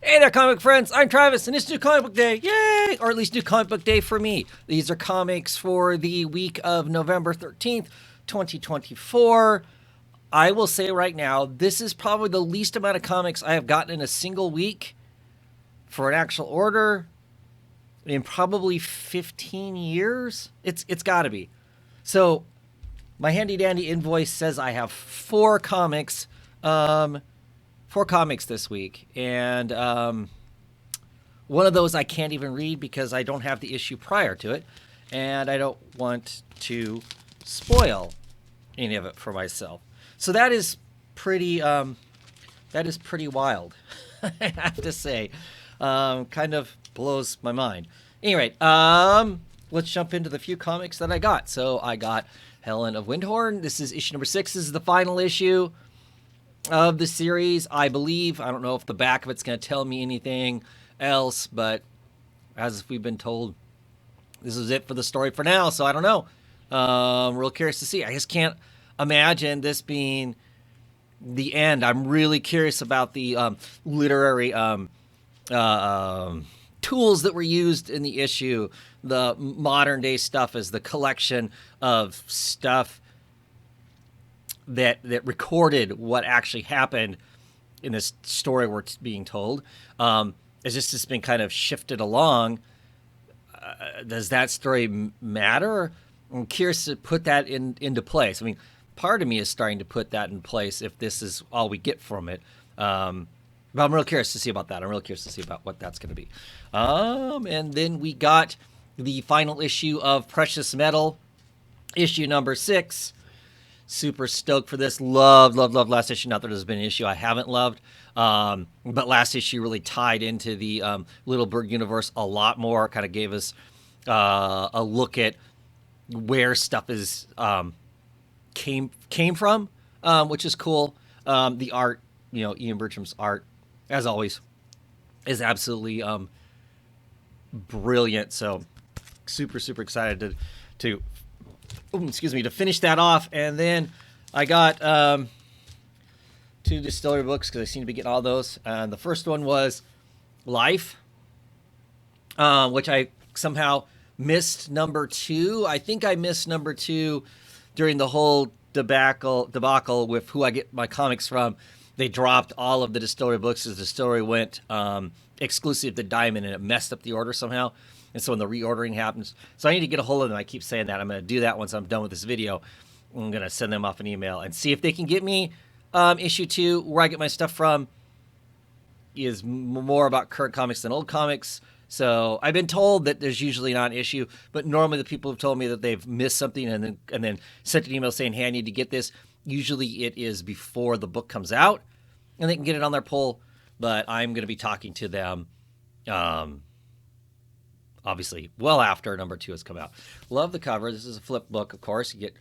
Hey there, comic friends. I'm Travis, and it's New Comic Book Day. Yay! Or at least New Comic Book Day for me. These are comics for the week of November 13th, 2024. I will say right now, this is probably the least amount of comics I have gotten in a single week for an actual order in probably 15 years. It's got to be. So, my handy dandy invoice says I have four comics this week, and one of those I can't even read because I don't have the issue prior to it, and I don't want to spoil any of it for myself. So that is pretty wild. I have to say, kind of blows my mind. Anyway, let's jump into the few comics that I got. So I got Helen of Windhorn. This is issue number 6. This is the final issue of the series, I believe. I don't know if the back of it's going to tell me anything else, but as we've been told, this is it for the story for now, so I don't know. Real curious to see. I just can't imagine this being the end. I'm really curious about the literary tools that were used in the issue. The modern day stuff is the collection of stuff that recorded what actually happened in this story we're being told. It's just been kind of shifted along. Does that story matter? I'm curious to put that into place. I mean, part of me is starting to put that in place if this is all we get from it. But I'm real curious to see about that. I'm real curious to see about what that's going to be. And then we got the final issue of Precious Metal, issue number 6. Super stoked for this. Love last issue. Not that there's been an issue I haven't loved. But last issue really tied into the Little Bird universe a lot more. Kind of gave us a look at where stuff is came from, which is cool. The art, Ian Bertram's art, as always, is absolutely brilliant. So super excited to finish that off. And then I got 2 distillery books because I seem to be getting all those. And the first one was Life, which I somehow missed number 2. I think I missed number 2 during the whole debacle with who I get my comics from. They dropped all of the distillery books as the distillery went exclusive to Diamond, and it messed up the order somehow. And so when the reordering happens, so I need to get a hold of them. I keep saying that. I'm going to do that once I'm done with this video. I'm going to send them off an email and see if they can get me issue 2. Where I get my stuff from is more about current comics than old comics. So I've been told that there's usually not an issue, but normally the people have told me that they've missed something and then sent an email saying, hey, I need to get this. Usually it is before the book comes out and they can get it on their pull, but I'm going to be talking to them obviously well after number 2 has come out. Love the cover. This is a flip book, of course. You get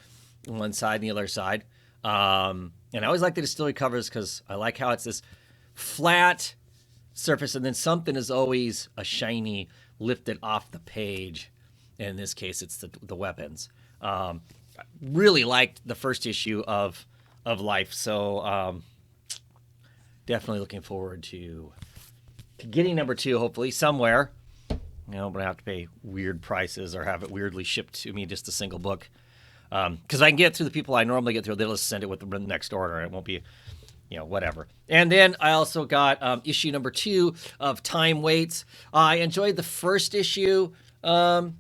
one side and the other side. And I always like the distillery covers because I like how it's this flat surface and then something is always a shiny lifted off the page. And in this case, it's the weapons. Really liked the first issue of Life. So definitely looking forward to getting number 2, hopefully, somewhere. But I have to pay weird prices or have it weirdly shipped to me, just a single book. Because I can get through the people I normally get through, they'll just send it with the next order. It won't be, whatever. And then I also got issue number 2 of Time Waits. I enjoyed the first issue as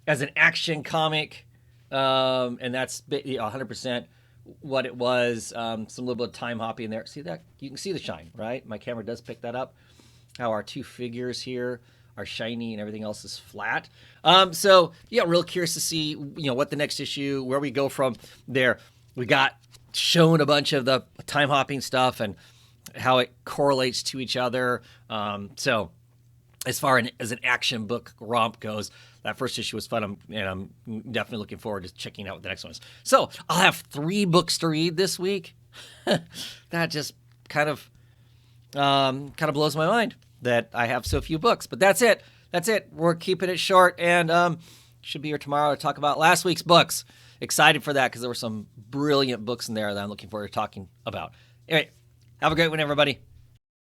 an action comic, and that's 100% what it was. Some little bit of time hopping there. See that? You can see the shine, right? My camera does pick that up. How our 2 figures here are shiny and everything else is flat. So yeah, real curious to see, what the next issue, where we go from there. We got shown a bunch of the time hopping stuff and how it correlates to each other. So as far as an action book romp goes, that first issue was fun. I'm definitely looking forward to checking out what the next one is. So I'll have 3 books to read this week. That just kind of blows my mind that I have so few books, but that's it. We're keeping it short, and should be here tomorrow to talk about last week's books. Excited for that because there were some brilliant books in there that I'm looking forward to talking about. Anyway, have a great one, everybody.